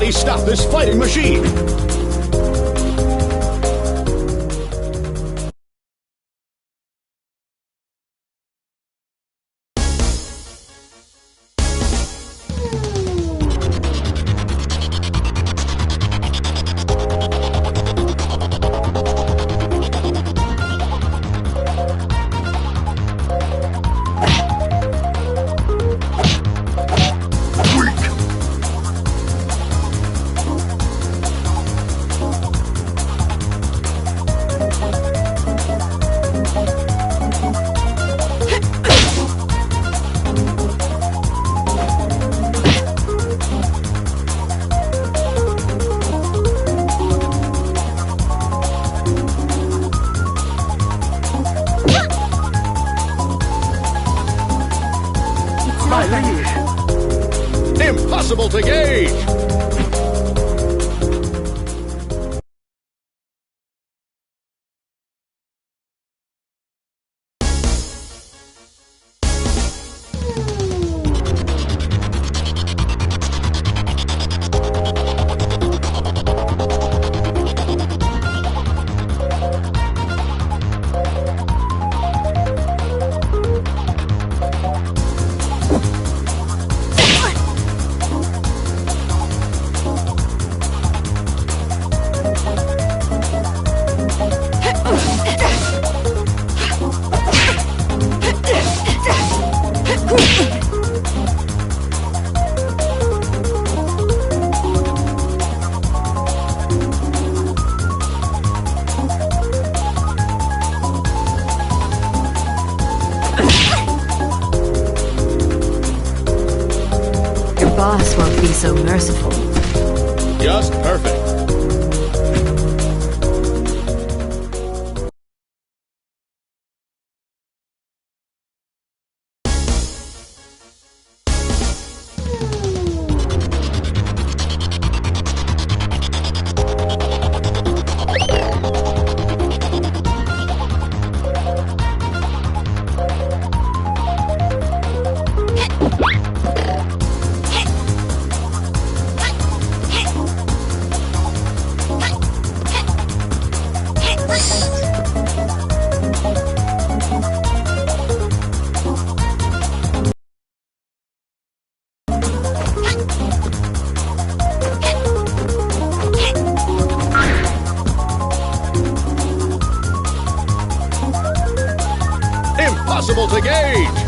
Somebody stop this fighting machine! Impossible to gauge! Boss won't be so merciful. Just perfect. Impossible to gauge!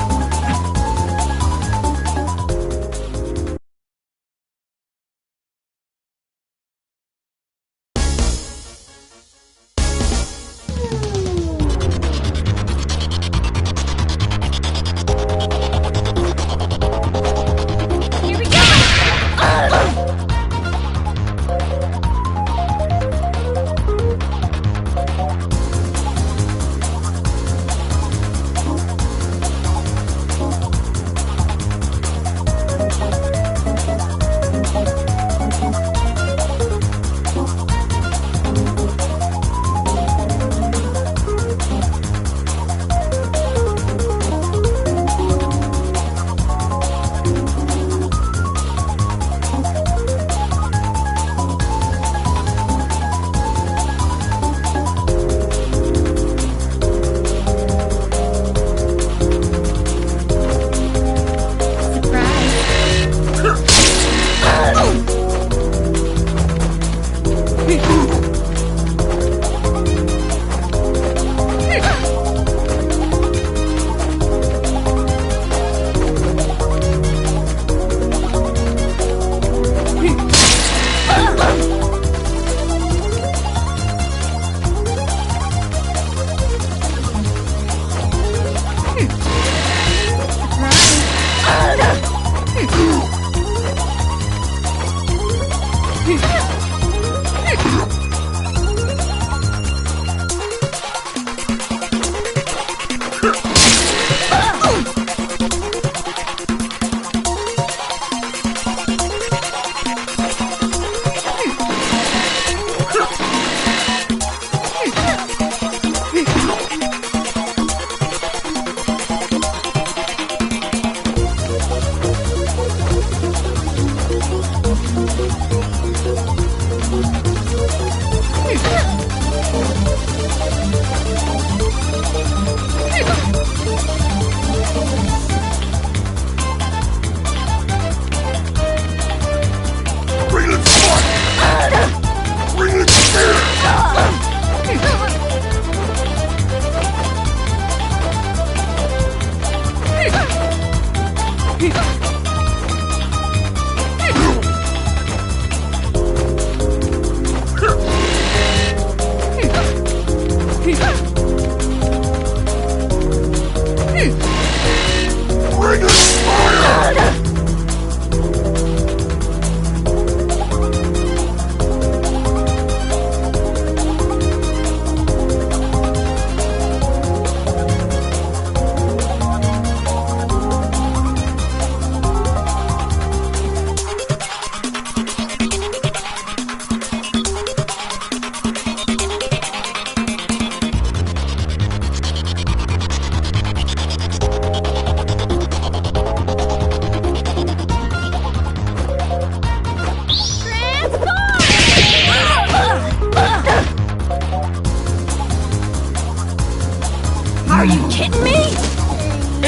Are you kidding me?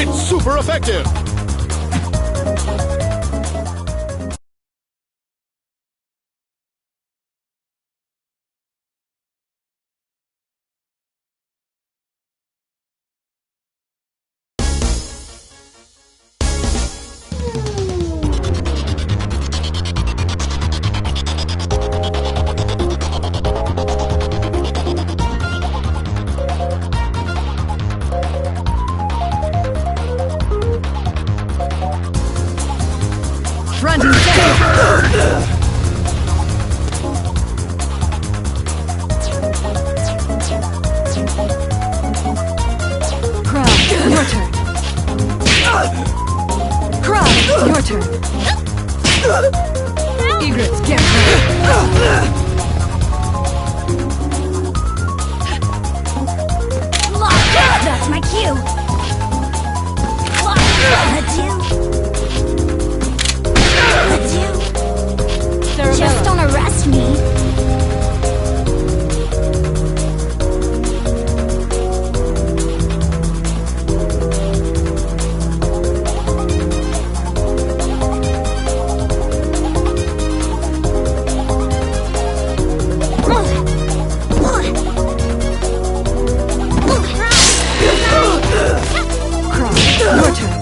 It's super effective! Front and center! Crown, your turn. Crown, your turn. Egrets, get ready. That's my cue. Just don't arrest me. Crown, your turn.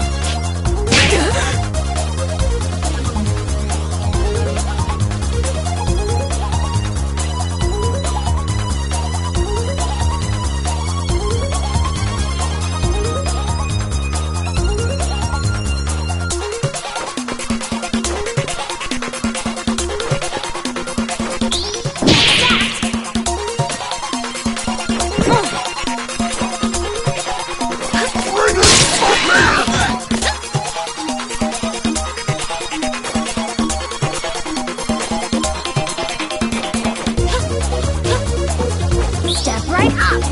Step right up.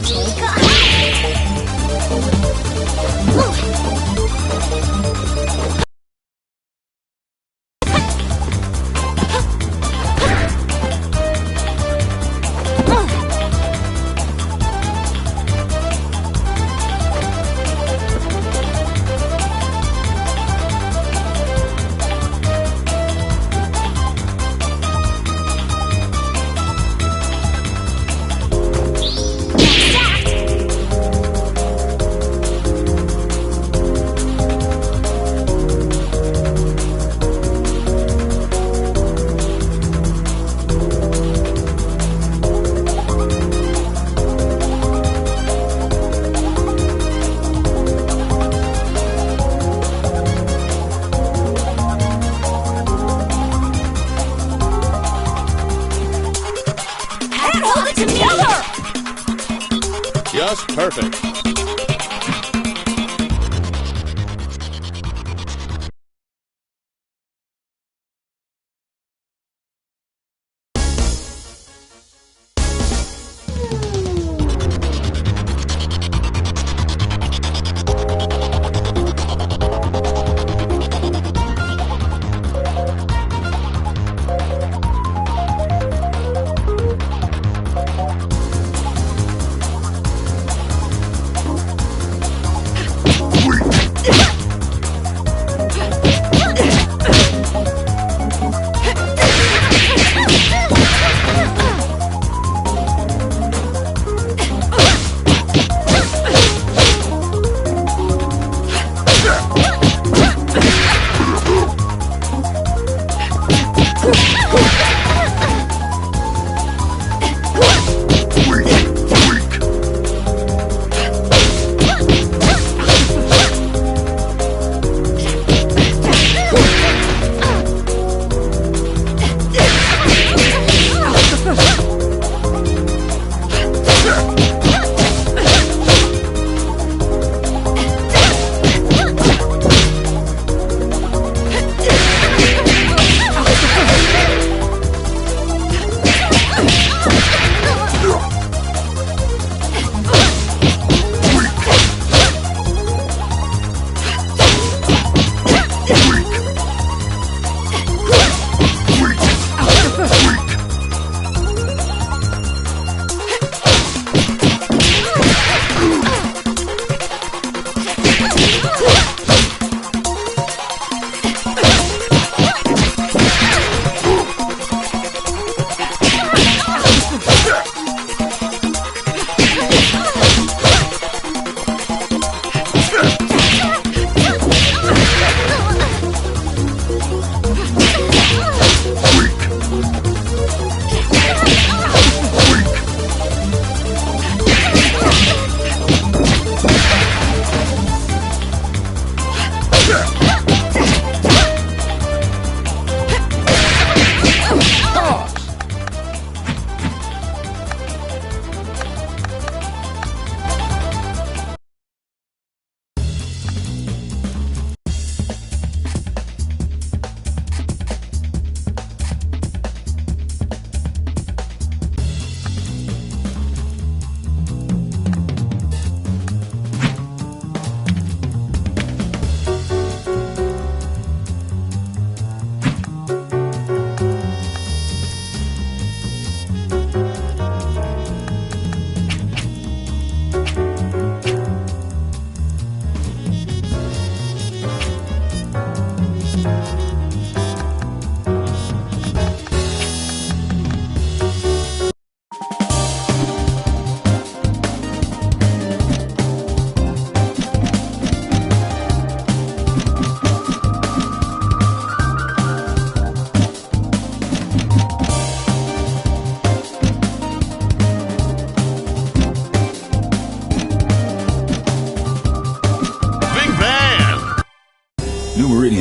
Take a hold it together. Just perfect.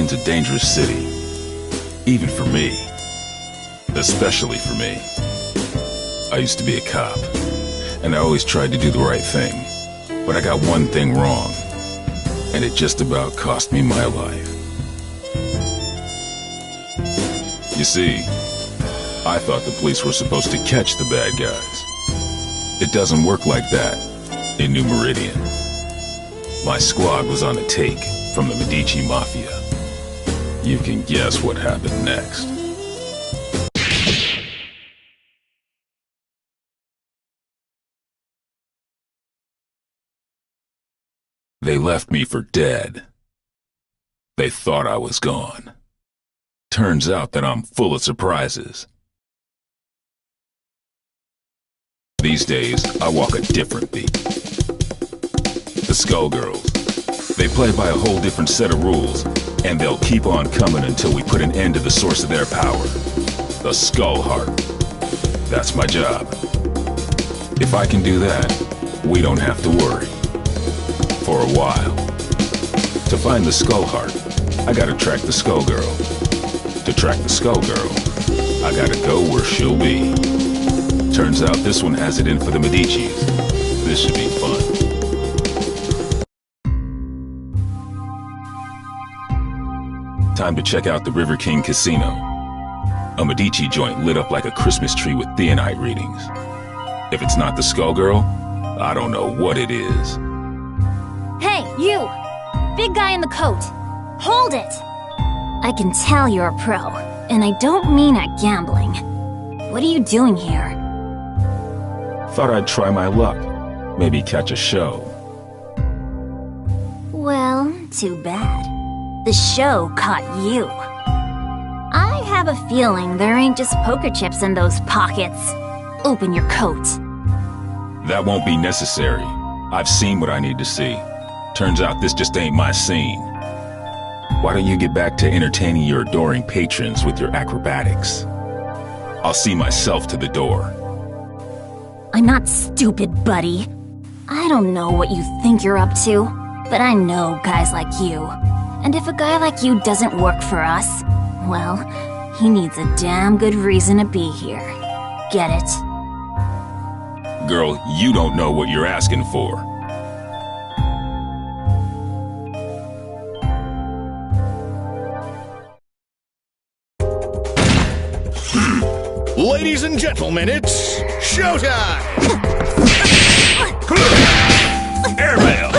Meridian's a dangerous city. Even for me. Especially for me. I used to be a cop, and I always tried to do the right thing. But I got one thing wrong, and it just about cost me my life. You see, I thought the police were supposed to catch the bad guys. It doesn't work like that in New Meridian. My squad was on a take from the Medici Mafia. You can guess what happened next. They left me for dead. They thought I was gone. Turns out that I'm full of surprises. These days, I walk a different beat. The Skullgirls. They play by a whole different set of rules, and they'll keep on coming until we put an end to the source of their power. The Skullheart. That's my job. If I can do that, we don't have to worry. For a while. To find the Skullheart, I gotta track the Skullgirl. To track the Skullgirl, I gotta go where she'll be. Turns out this one has it in for the Medicis. This should be fun. Time to check out the River King Casino. A Medici joint lit up like a Christmas tree with theonite readings. If it's not the Skullgirl, I don't know what it is. Hey, you! Big guy in the coat. Hold it! I can tell you're a pro, and I don't mean at gambling. What are you doing here? Thought I'd try my luck. Maybe catch a show. Well, too bad. The show caught you. I have a feeling there ain't just poker chips in those pockets. Open your coat. That won't be necessary. I've seen what I need to see. Turns out this just ain't my scene. Why don't you get back to entertaining your adoring patrons with your acrobatics? I'll see myself to the door. I'm not stupid, buddy. I don't know what you think you're up to, but I know guys like you. And if a guy like you doesn't work for us, well, he needs a damn good reason to be here. Get it? Girl, you don't know what you're asking for. Ladies and gentlemen, it's showtime! Airmail!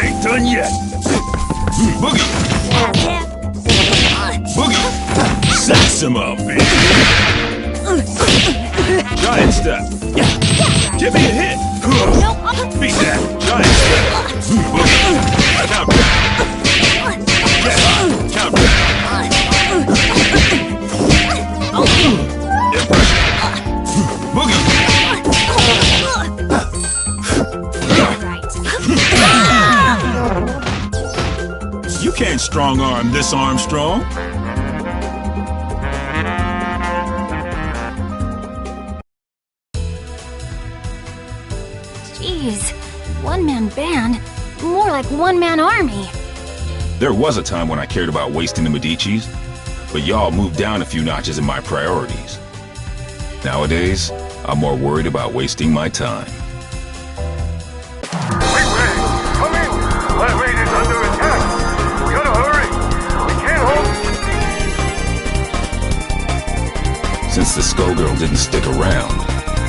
Ain't done yet! Boogie! Boogie! Saximo, baby! Giant step! Give me a hit! Beat that! Giant step! Boogie! Count back! Yeah! Count back! Boogie! You can't strong-arm this Armstrong. Jeez, one-man band? More like one-man army. There was a time when I cared about wasting the Medicis, but y'all moved down a few notches in my priorities. Nowadays, I'm more worried about wasting my time. Wait, come in! Flat rate is under attack! We gotta hurry! We can't hold... Since the Skullgirl didn't stick around,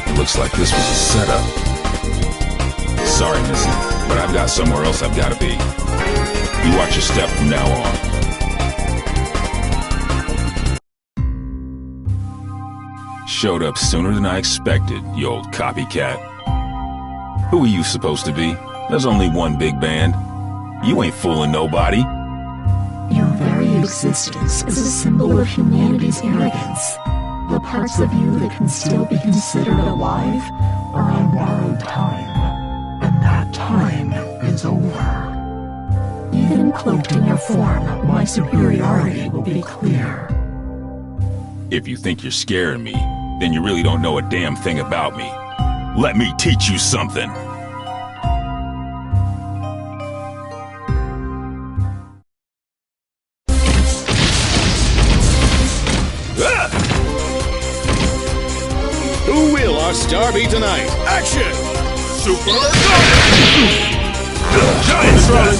it looks like this was a setup. Sorry, Missy, but I've got somewhere else I've gotta be. You watch your step from now on. Showed up sooner than I expected, you old copycat. Who are you supposed to be? There's only one big band. You ain't fooling nobody. Your very existence is a symbol of humanity's arrogance. The parts of you that can still be considered alive are on borrowed time. And that time is over. Even cloaked in your form, my superiority will be clear. If you think you're scaring me, then you really don't know a damn thing about me. Let me teach you something. Starby tonight. Action! Super Giant Strike!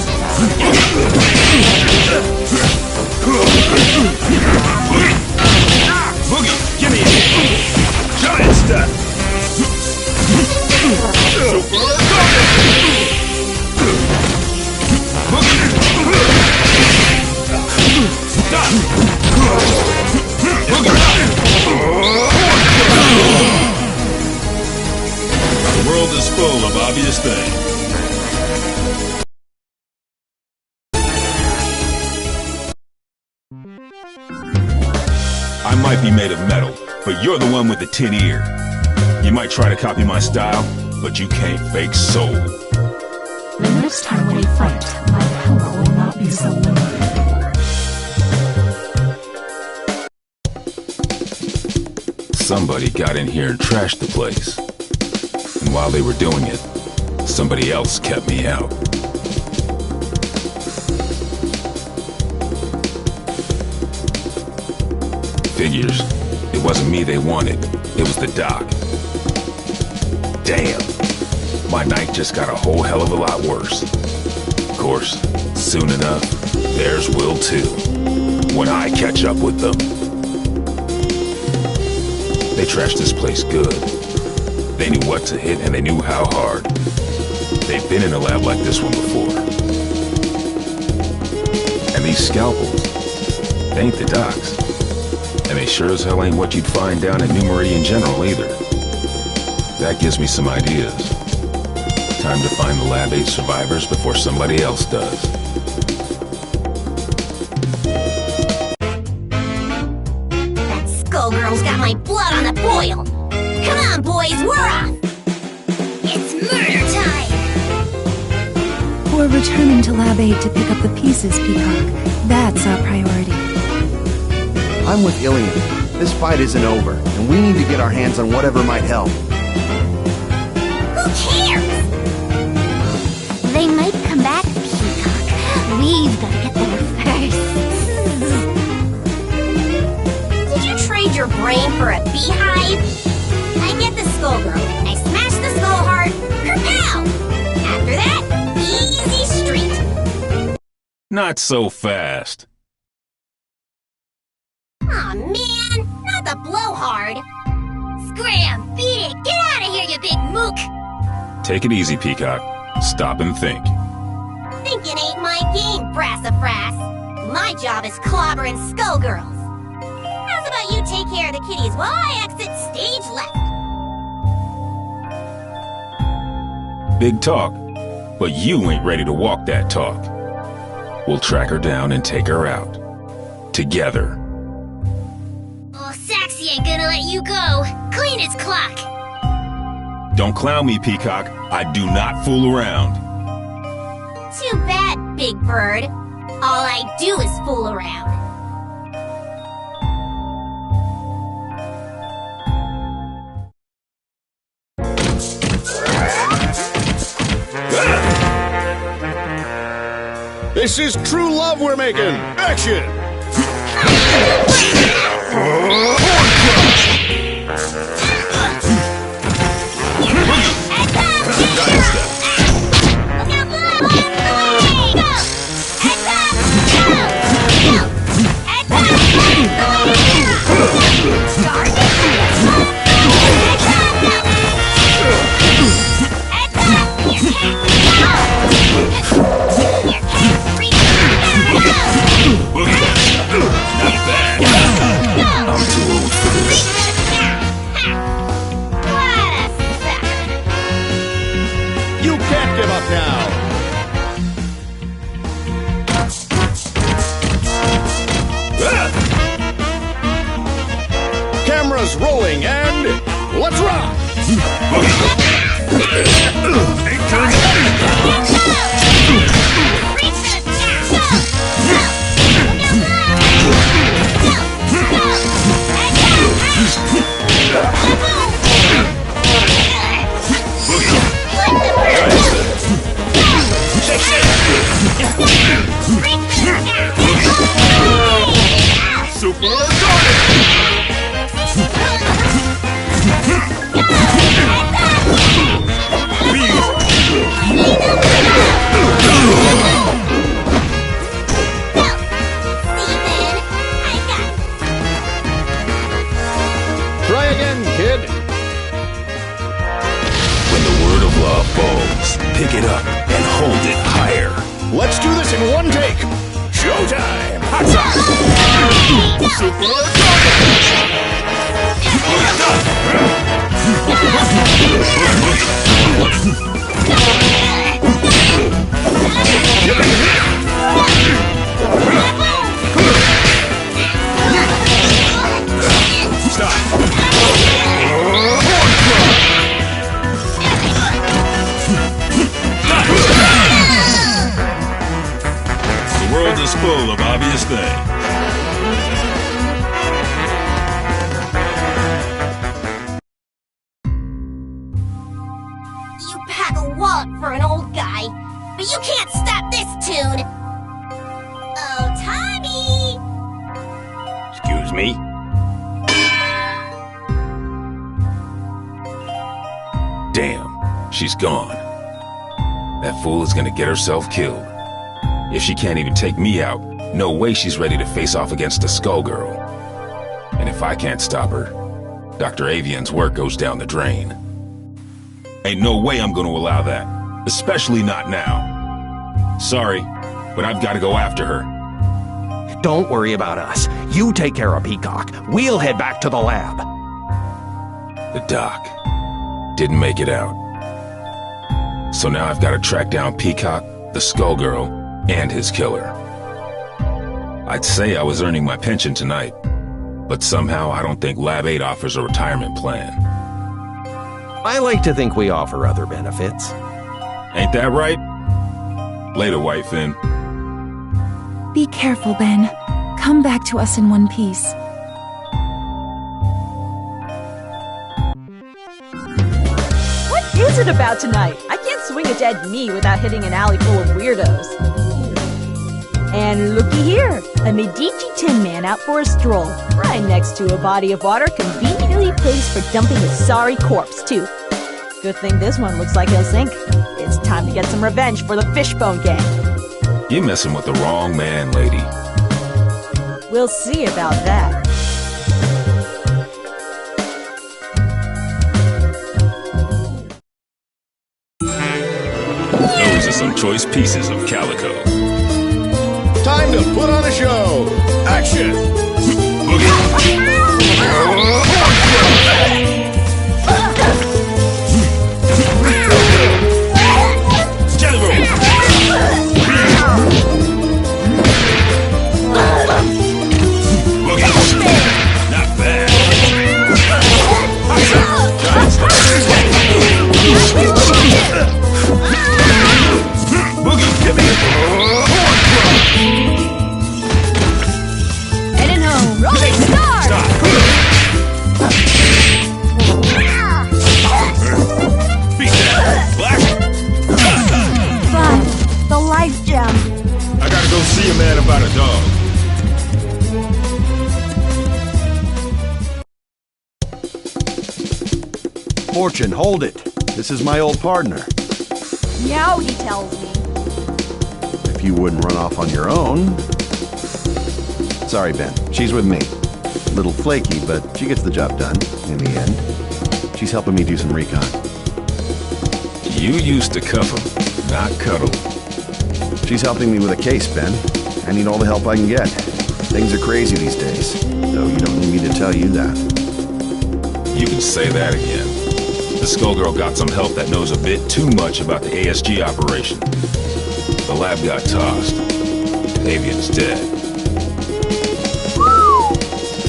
Boogie, give me a hit! Giant Step! The world is full of obvious things. I might be made of metal, but you're the one with the tin ear. You might try to copy my style, but you can't fake soul. The next time we fight, my power will not be so limited anymore. Somebody got in here and trashed the place. And while they were doing it, somebody else kept me out. Figures. It wasn't me they wanted. It was the doc. Damn. My night just got a whole hell of a lot worse. Of course, soon enough, theirs will too. When I catch up with them. They trashed this place good. They knew what to hit and they knew how hard. They've been in a lab like this one before. And these scalpels, they ain't the docs. And they sure as hell ain't what you'd find down at New Marie in general either. That gives me some ideas. Time to find the Lab 8 survivors before somebody else does. That skullgirl's got my blood on the boil! Come on, boys, we're off! It's murder time! We're returning to Lab 8 to pick up the pieces, Peacock. That's our priority. I'm with Ilium. This fight isn't over, and we need to get our hands on whatever might help. Who cares? They might come back, Peacock. We've got to get there first. Did you trade your brain for a beehive? I get the skullgirl. I smash the skull heart. Kerpow! After that, easy street. Not so fast. Aw, man! Not the blowhard! Scram! Beat it! Get out of here, you big mook! Take it easy, Peacock. Stop and think. Thinking ain't my game, Brassafrass. My job is clobbering skullgirls. How's about you take care of the kitties while I exit stage left? Big talk, but you ain't ready to walk that talk. We'll track her down and take her out. Together. Oh, Saxy ain't gonna let you go. Clean his clock. Don't clown me, Peacock. I do not fool around. Too bad, Big Bird. All I do is fool around. This is true love we're making. Action! You can't give up now! Cameras rolling and let's rock! Super pick it up and hold it higher. Let's do this in one take. Showtime! Hot The world is full of obvious things. You pack a wallet for an old guy, but you can't stop this tune! Oh, Tommy! Excuse me? Damn, she's gone. That fool is gonna get herself killed. If she can't even take me out, no way she's ready to face off against the Skullgirl. And if I can't stop her, Dr. Avian's work goes down the drain. Ain't no way I'm gonna allow that. Especially not now. Sorry, but I've gotta go after her. Don't worry about us. You take care of Peacock. We'll head back to the lab. The doc didn't make it out. So now I've gotta track down Peacock, the Skullgirl, and his killer. I'd say I was earning my pension tonight, but somehow I don't think Lab 8 offers a retirement plan. I like to think we offer other benefits. Ain't that right? Later, Whitefin. Be careful, Ben. Come back to us in one piece. What is it about tonight? I can't swing a dead knee without hitting an alley full of weirdos. And looky here, a Medici Tin Man out for a stroll, right next to a body of water conveniently placed for dumping his sorry corpse, too. Good thing this one looks like he'll sink. It's time to get some revenge for the Fishbone Gang. You're messing with the wrong man, lady. We'll see about that. Those are some choice pieces of calico. Time to put on a show. Action! Not bad. Boogie, hit me. Heading home, rolling star! Stop. Beat that, Black. Fun. The life gem. I gotta go see a man about a dog. Fortune, hold it. This is my old partner. Meow, he tells me. If you wouldn't run off on your own. Sorry, Ben. She's with me. A little flaky, but she gets the job done in the end. She's helping me do some recon. You used to cuff him, not cuddle. She's helping me with a case, Ben. I need all the help I can get. Things are crazy these days, though you don't need me to tell you that. You can say that again. The Skullgirl got some help that knows a bit too much about the ASG operation. The lab got tossed. Avian's dead.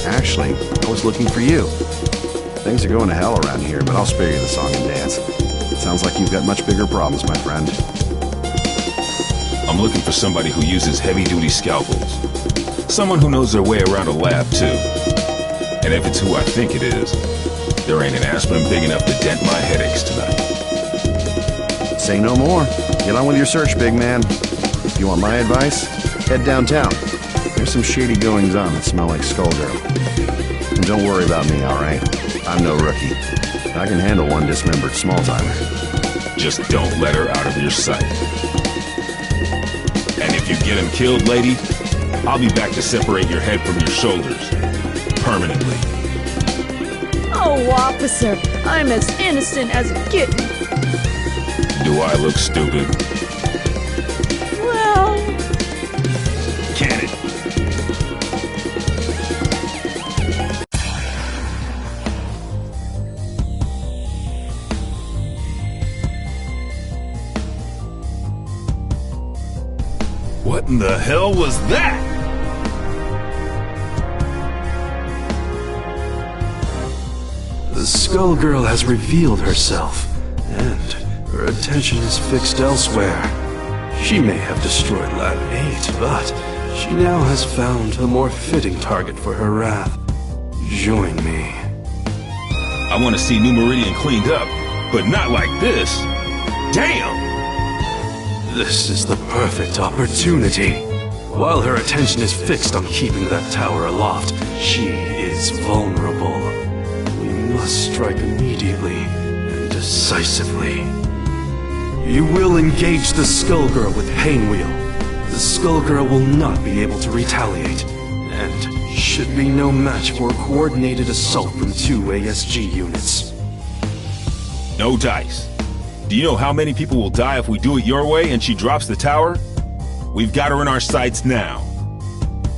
Actually, I was looking for you. Things are going to hell around here, but I'll spare you the song and dance. It sounds like you've got much bigger problems, my friend. I'm looking for somebody who uses heavy-duty scalpels. Someone who knows their way around a lab, too. And if it's who I think it is, there ain't an aspirin big enough to dent my headaches tonight. Say no more. Get on with your search, big man. If you want my advice, head downtown. There's some shady goings-on that smell like Skullgirl. And don't worry about me, all right? I'm no rookie. I can handle one dismembered small-timer. Just don't let her out of your sight. And if you get him killed, lady, I'll be back to separate your head from your shoulders. Permanently. Oh, officer, I'm as innocent as a kitten. Do I look stupid? Well, Can it? What in the hell was that? The Skullgirl has revealed herself, and her attention is fixed elsewhere. She may have destroyed Lab 8, but she now has found a more fitting target for her wrath. Join me. I want to see New Meridian cleaned up, but not like this. Damn! This is the perfect opportunity. While her attention is fixed on keeping that tower aloft, she is vulnerable. We must strike immediately and decisively. You will engage the Skullgirl with Painwheel. The Skullgirl will not be able to retaliate, and should be no match for a coordinated assault from 2 ASG units. No dice. Do you know how many people will die if we do it your way and she drops the tower? We've got her in our sights now.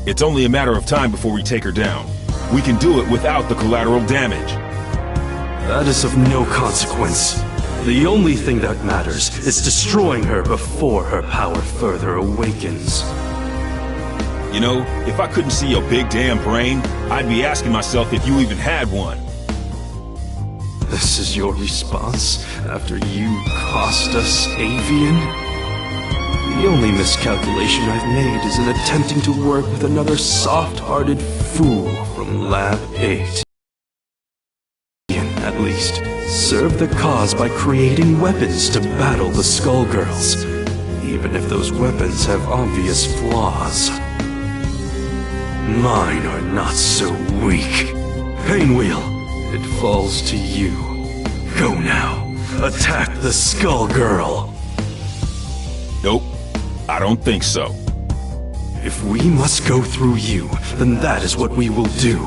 It's only a matter of time before we take her down. We can do it without the collateral damage. That is of no consequence. The only thing that matters is destroying her before her power further awakens. You know, if I couldn't see your big damn brain, I'd be asking myself if you even had one. This is your response after you cost us Avian? The only miscalculation I've made is in attempting to work with another soft-hearted fool from Lab 8. At least, serve the cause by creating weapons to battle the Skullgirls, even if those weapons have obvious flaws. Mine are not so weak. Painwheel, it falls to you. Go now. Attack the Skullgirl. Nope, I don't think so. If we must go through you, then that is what we will do.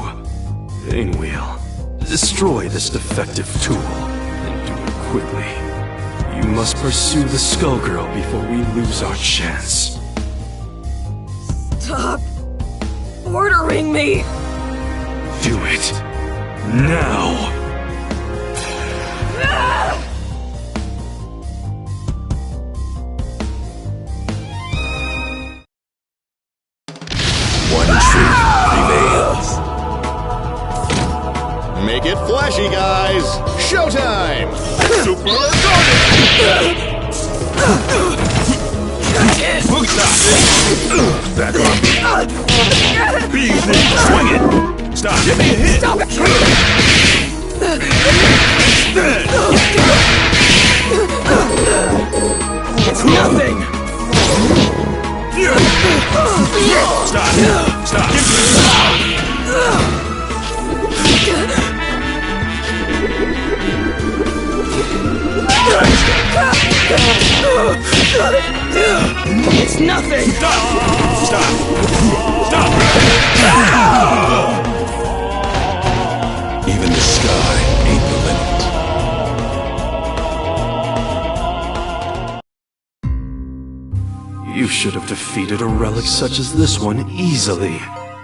Painwheel, destroy this defective tool, and do it quickly. You must pursue the Skullgirl before we lose our chance. stop ordering me! Do it. Now! One truth prevails. Make it flashy, guys! Showtime! Super Back on me. Be easy. Swing it. Stop. Give me a hit. Stop it! It's nothing. Stop. Stop. It's nothing! Stop. Stop. Even the sky ain't the limit. You should have defeated a relic such as this one easily.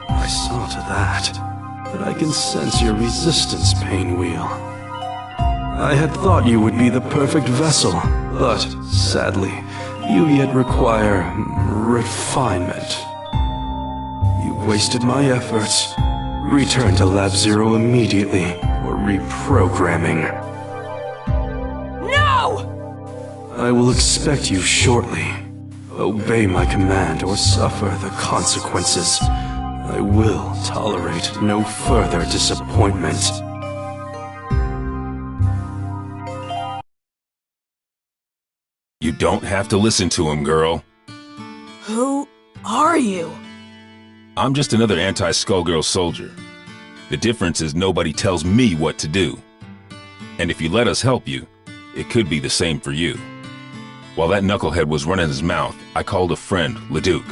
I saw to that. But I can sense your resistance, Painwheel. I had thought you would be the perfect vessel, but sadly, you yet require refinement. You wasted my efforts. Return to Lab Zero immediately for reprogramming. No! I will expect you shortly. Obey my command or suffer the consequences. I will tolerate no further disappointment. You don't have to listen to him, girl. Who are you? I'm just another anti-Skullgirl soldier. The difference is nobody tells me what to do. And if you let us help you, it could be the same for you. While that knucklehead was running his mouth, I called a friend, Leduc.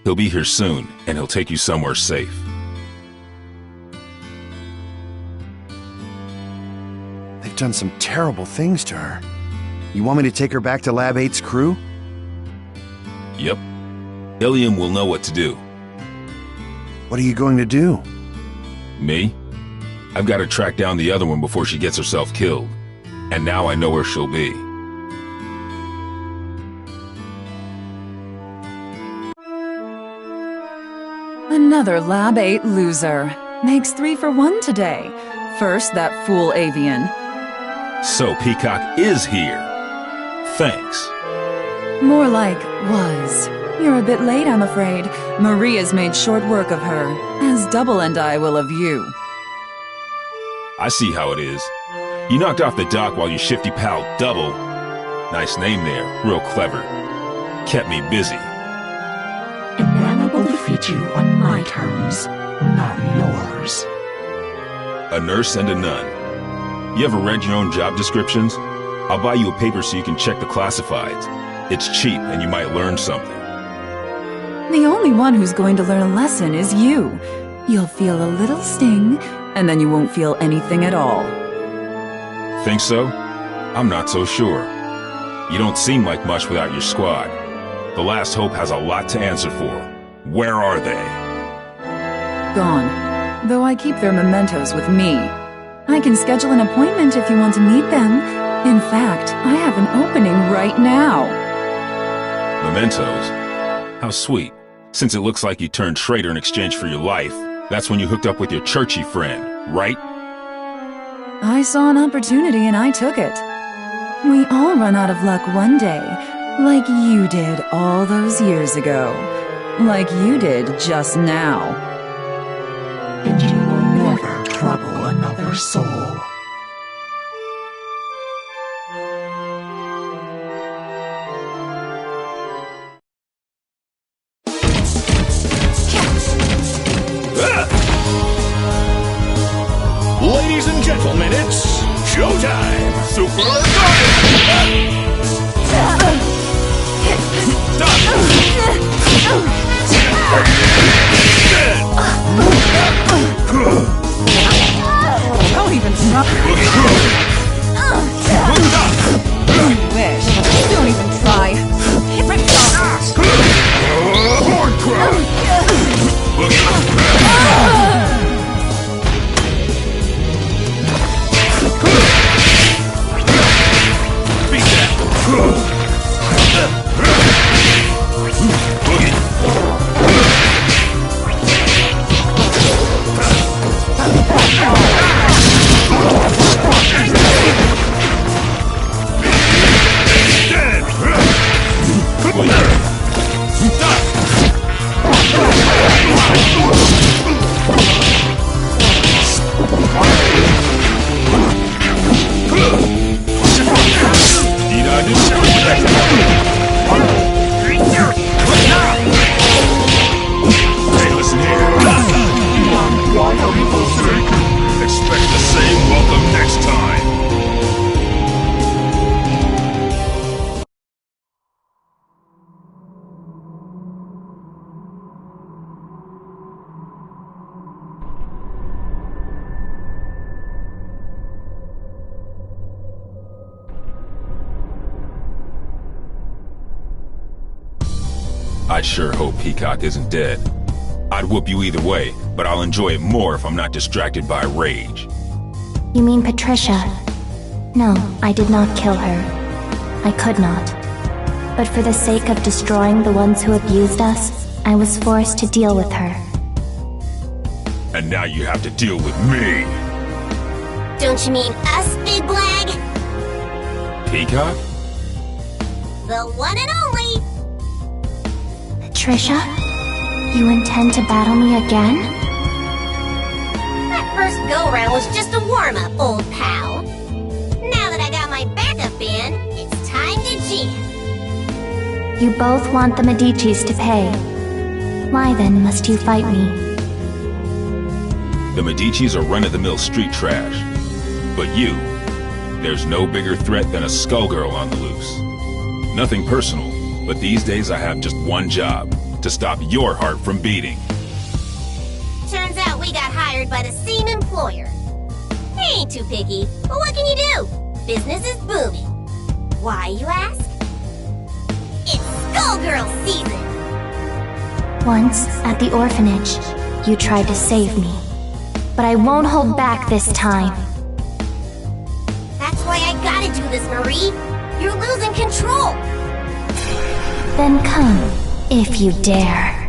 He'll be here soon, and he'll take you somewhere safe. They've done some terrible things to her. You want me to take her back to Lab 8's crew? Yep. Ilium will know what to do. What are you going to do? Me? I've got to track down the other one before she gets herself killed. And now I know where she'll be. Another Lab 8 loser. Makes 3 for 1 today. First, that fool Avian. So Peacock is here. Thanks. More like was. You're a bit late, I'm afraid. Maria's made short work of her, as Double and I will of you. I see how it is. You knocked off the dock while your shifty pal Double, nice name there, real clever, kept me busy. And now I will defeat you on my terms, not yours. A nurse and a nun. You ever read your own job descriptions? I'll buy you a paper so you can check the classifieds. It's cheap and you might learn something. The only one who's going to learn a lesson is you. You'll feel a little sting, and then you won't feel anything at all. Think so? I'm not so sure. You don't seem like much without your squad. The Last Hope has a lot to answer for. Where are they? Gone. Though I keep their mementos with me. I can schedule an appointment if you want to meet them. In fact, I have an opening right now. Mementos? How sweet. Since it looks like you turned traitor in exchange for your life, that's when you hooked up with your churchy friend, right? I saw an opportunity and I took it. We all run out of luck one day, like you did all those years ago. Like you did just now. And you will never trouble another soul. Ladies and gentlemen, it's showtime! Super Don't even try. You wish. Don't even try. Rip it off. I sure hope Peacock isn't dead. I'd whoop you either way, but I'll enjoy it more if I'm not distracted by rage. You mean Patricia? No, I did not kill her. I could not. But for the sake of destroying the ones who abused us, I was forced to deal with her. And now you have to deal with me! Don't you mean us, Big Blag? Peacock? The one and only! Patricia? You intend to battle me again? That first go-round was just a warm-up, old pal. Now that I got my backup in, it's time to jam. You both want the Medicis to pay. Why then must you fight me? The Medicis are run-of-the-mill street trash. But you, there's no bigger threat than a skullgirl on the loose. Nothing personal, but these days I have just one job, to stop your heart from beating. Turns out we got hired by the same employer. He ain't too picky, but what can you do? Business is booming. Why, you ask? It's Skullgirl season! Once, at the orphanage, you tried to save me. But I won't hold back this time. That's why I gotta do this, Marie! You're losing control! Then come, if you dare.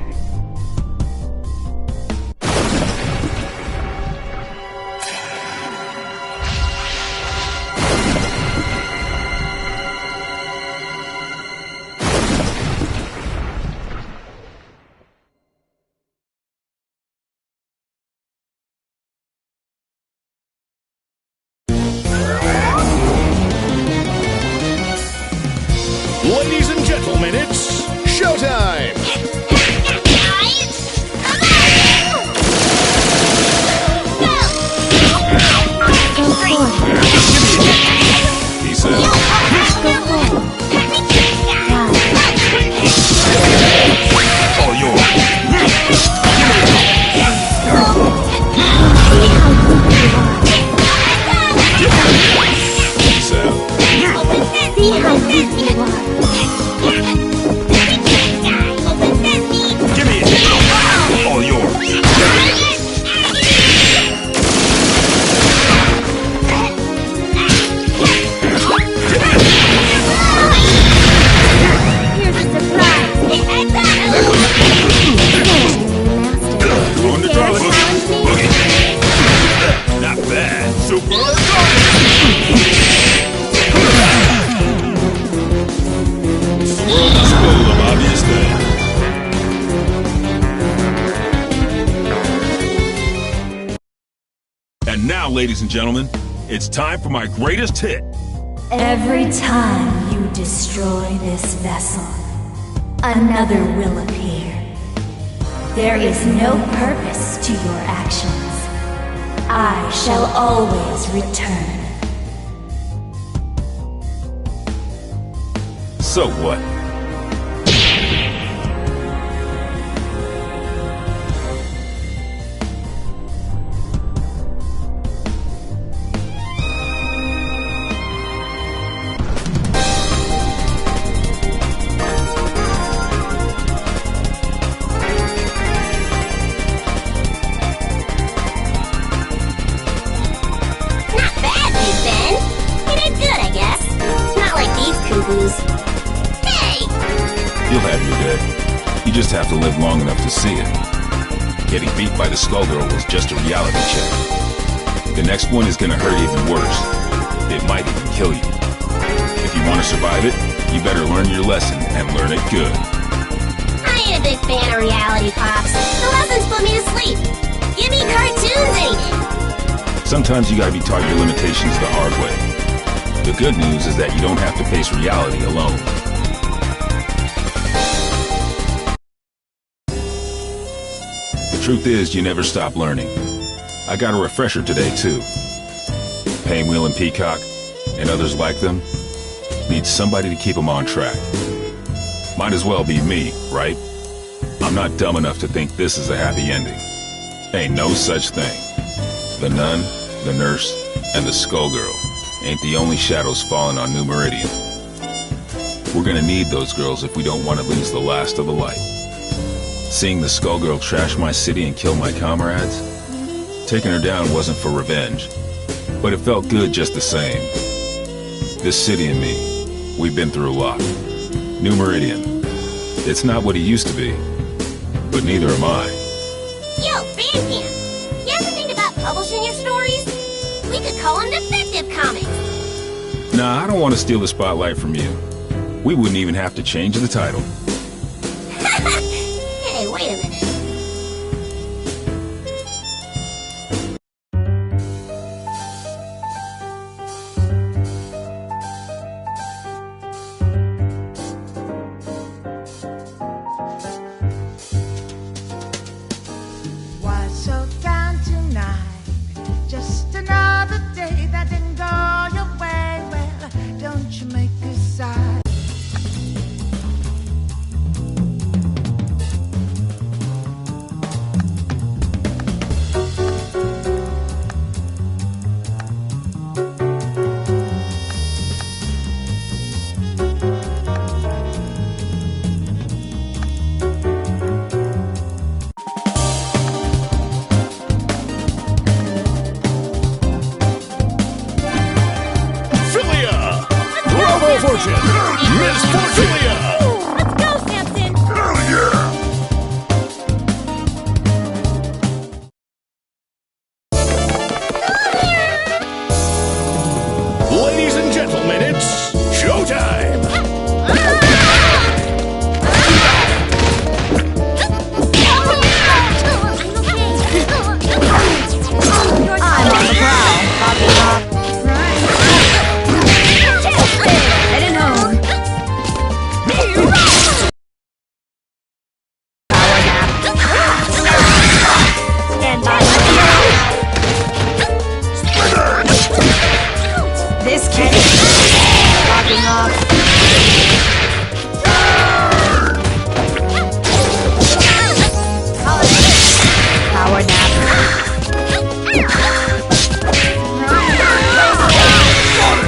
Ladies and gentlemen, it's showtime! Peace out. All yours. Peace out. See how deep you are. Give me it. All yours. Here's a surprise. On the dollar. Boogie. Not bad. Super. World is full of obvious things. And now, ladies and gentlemen, it's time for my greatest hit. Every time you destroy this vessel, another will appear. There is no purpose to your actions. I shall always return. So what? Not bad, Big Ben. You did good, I guess. Not like these cuckoos. Hey! You'll have your day. You just have to live long enough to see it. Getting beat by the Skullgirl was just a reality check. The next one is gonna hurt even worse. It might even kill you. If you want to survive it, you better learn your lesson and learn it good. I ain't a big fan of reality, Pops. The lessons put me to sleep. Give me cartoons any day. Sometimes you gotta be taught your limitations the hard way. The good news is that you don't have to face reality alone. The truth is, you never stop learning. I got a refresher today, too. Painwheel and Peacock, and others like them, need somebody to keep them on track. Might as well be me, right? I'm not dumb enough to think this is a happy ending. Ain't no such thing. The nun, the nurse, and the Skullgirl ain't the only shadows falling on New Meridian. We're gonna need those girls if we don't want to lose the last of the light. Seeing the Skullgirl trash my city and kill my comrades? Taking her down wasn't for revenge, but it felt good just the same. This city and me, we've been through a lot. New Meridian, it's not what it used to be, but neither am I. Yo, Bandcamp! You ever think about publishing your stories? We could call them Defective Comics. Nah, I don't want to steal the spotlight from you. We wouldn't even have to change the title. Hey, wait a minute. Why so down tonight? Just another day that didn't go your way. Well, don't you make a sigh? Miss Fortulia! Let's go, Samson! Hell yeah! Ladies and gentlemen, it's showtime! I'm on the prowl. Heading home. Power nap. Stand by. This kid. Locking up. Power nap.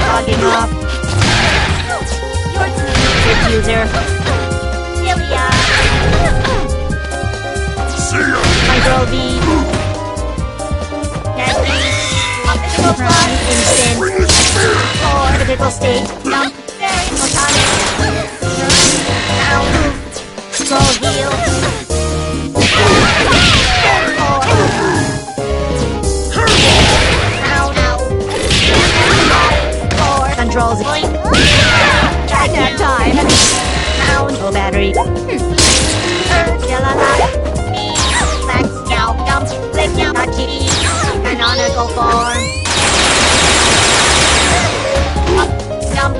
Logging up. Diffuser. Delia. Micro V. Cassie. Optical fly. Instant. Or critical state. Jump. Photonic. Down. Scroll heal. Controls. Try that time. Pound. Low battery. Max now. Jump. Flip now. Touchy. Canonical form. Up. Jump.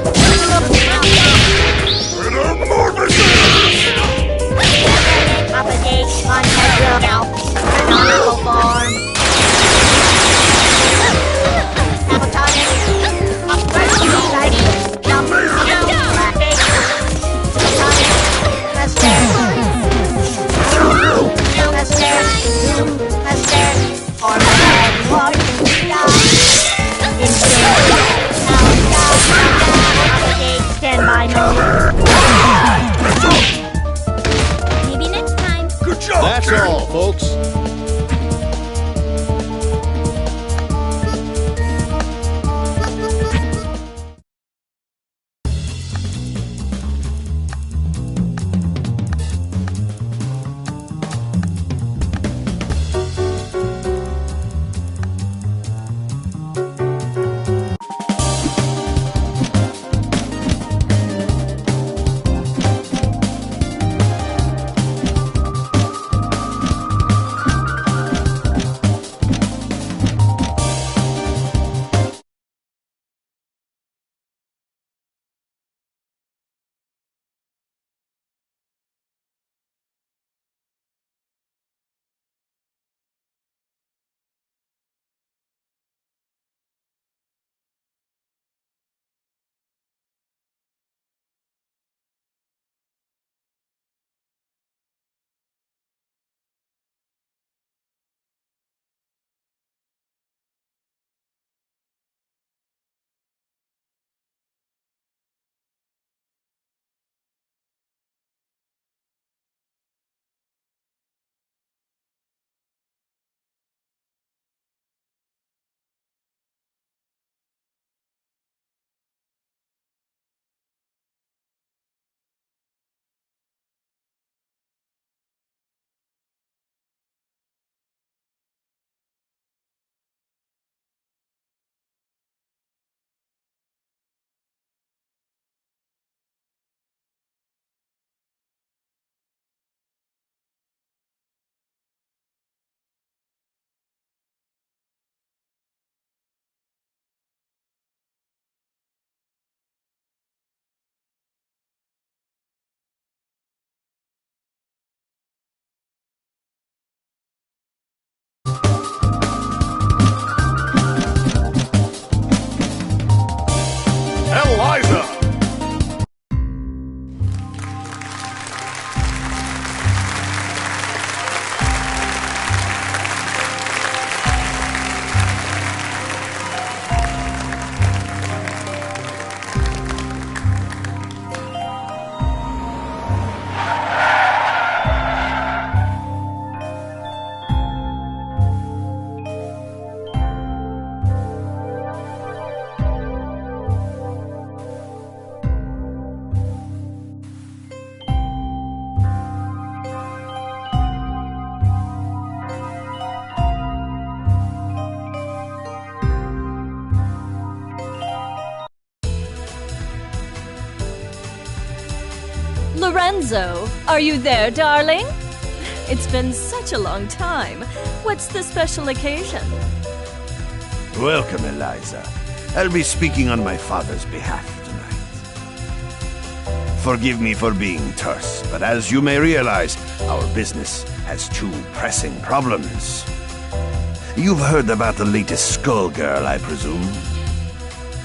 Opposite. On Hydro. Now. Canonical form. Sabotage. Stand by mode. Maybe next time. Good job, That's kid. all, folks. Lorenzo, are you there, darling? It's been such a long time. What's the special occasion? Welcome, Eliza. I'll be speaking on my father's behalf tonight. Forgive me for being terse, but as you may realize, our business has two pressing problems. You've heard about the latest Skull Girl, I presume?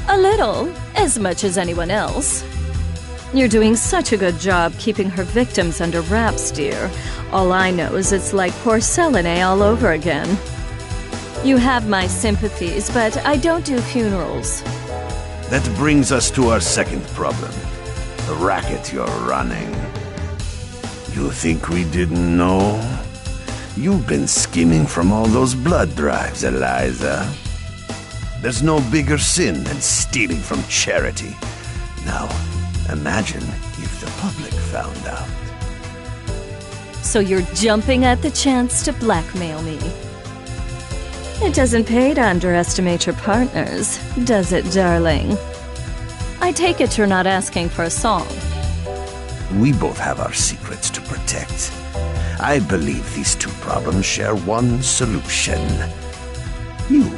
A little, as much as anyone else. You're doing such a good job keeping her victims under wraps, dear. All I know is it's like porcelain all over again. You have my sympathies, but I don't do funerals. That brings us to our second problem. The racket you're running. You think we didn't know? You've been skimming from all those blood drives, Eliza. There's no bigger sin than stealing from charity. Now, imagine if the public found out. So you're jumping at the chance to blackmail me. It doesn't pay to underestimate your partners, does it, darling? I take it you're not asking for a song. We both have our secrets to protect. I believe these two problems share one solution. You.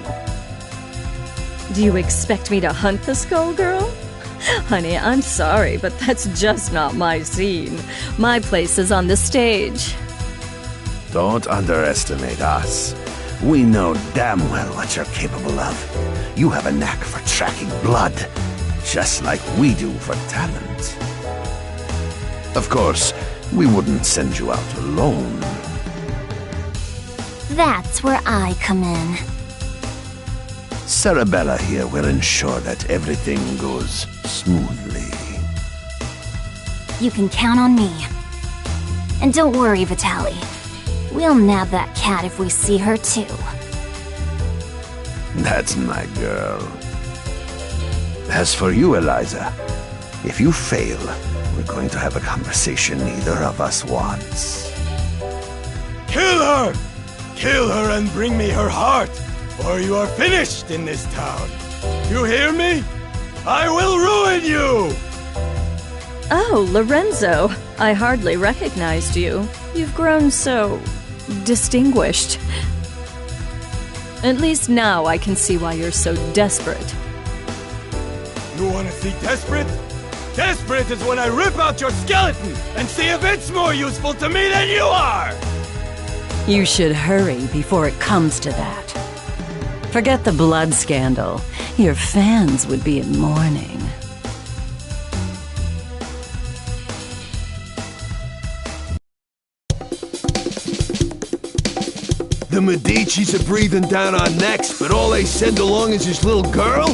Do you expect me to hunt the Skull Girl? Honey, I'm sorry, but that's just not my scene. My place is on the stage. Don't underestimate us. We know damn well what you're capable of. You have a knack for tracking blood, just like we do for talent. Of course, we wouldn't send you out alone. That's where I come in. Cerebella here will ensure that everything goes smoothly. You can count on me. And don't worry, Vitaly. We'll nab that cat if we see her too. That's my girl. As for you, Eliza, if you fail, we're going to have a conversation neither of us wants. Kill her! Kill her and bring me her heart, or you are finished in this town. You hear me? I will ruin you! Oh, Lorenzo, I hardly recognized you. You've grown so distinguished. At least now I can see why you're so desperate. You want to see desperate? Desperate is when I rip out your skeleton and see if it's more useful to me than you are! You should hurry before it comes to that. Forget the blood scandal. Your fans would be in mourning. The Medicis are breathing down our necks, but all they send along is this little girl?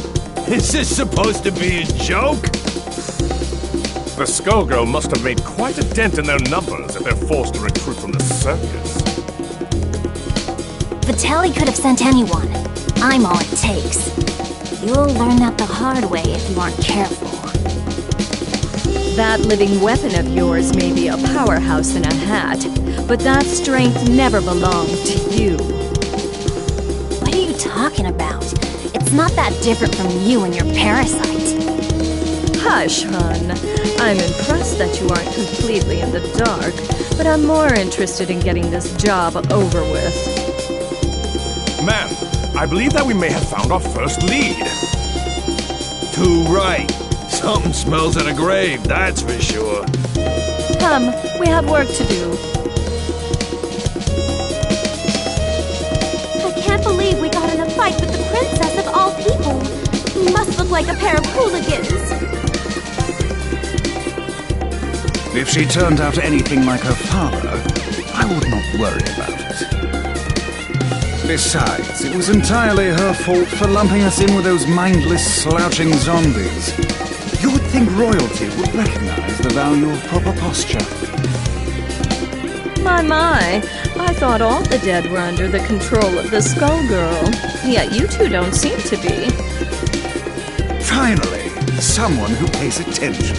Is this supposed to be a joke? The Skullgirl must have made quite a dent in their numbers if they're forced to recruit from the circus. Vitaly could have sent anyone. I'm all it takes. You'll learn that the hard way if you aren't careful. That living weapon of yours may be a powerhouse in a hat, but that strength never belonged to you. What are you talking about? It's not that different from you and your parasite. Hush, hon. I'm impressed that you aren't completely in the dark, but I'm more interested in getting this job over with. Ma'am, I believe that we may have found our first lead. Too right. Something smells at a grave, that's for sure. Come, we have work to do. I can't believe we got in a fight with the princess of all people. We must look like a pair of hooligans. If she turned out anything like her father, I would not worry about it. Besides, it was entirely her fault for lumping us in with those mindless, slouching zombies. You would think royalty would recognize the value of proper posture. My, I thought all the dead were under the control of the Skullgirl. Yet you two don't seem to be. Finally, someone who pays attention.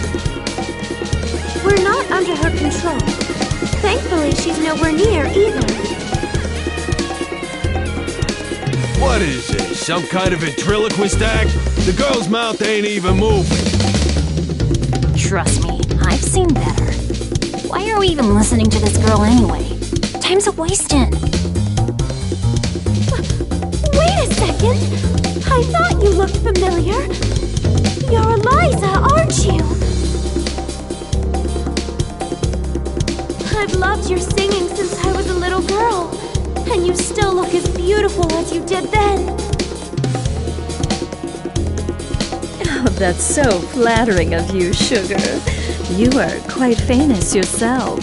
We're not under her control. Thankfully, she's nowhere near either. What is this, some kind of ventriloquist act? The girl's mouth ain't even moving. Trust me, I I've seen better. Why are we even listening to this girl anyway? Time's a-wasting. Wait a second! I thought you looked familiar. You're Eliza, aren't you? I've loved your singing since I was a little girl, and you still look as beautiful as you did then. Oh, that's so flattering of you, Sugar. You are quite famous yourself.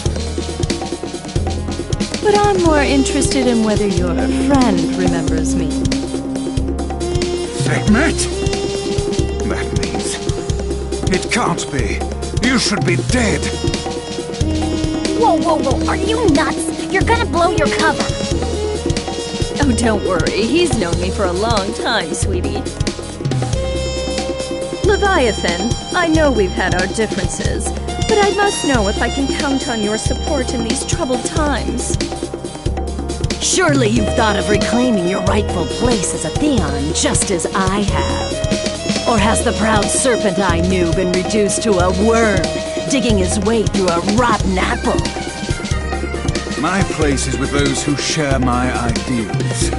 But I'm more interested in whether your friend remembers me. Sekhmet? That means... It can't be. You should be dead. Whoa, whoa, whoa, are you nuts? You're gonna blow your cover. Oh, don't worry. He's known me for a long time, sweetie. Leviathan, I know we've had our differences, but I must know if I can count on your support in these troubled times. Surely you've thought of reclaiming your rightful place as a Theon, just as I have. Or has the proud serpent I knew been reduced to a worm, digging his way through a rotten apple? My place is with those who share my ideals.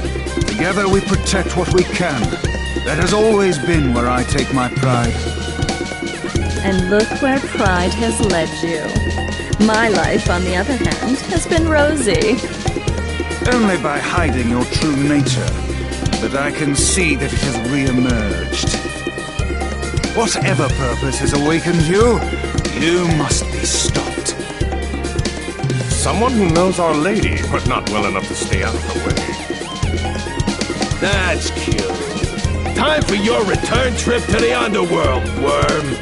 Together we protect what we can. That has always been where I take my pride. And look where pride has led you. My life, on the other hand, has been rosy. Only by hiding your true nature, that I can see that it has re-emerged. Whatever purpose has awakened you, you must be stopped. Someone who knows Our Lady, but not well enough to stay out of her way. That's cute. Time for your return trip to the underworld, worm.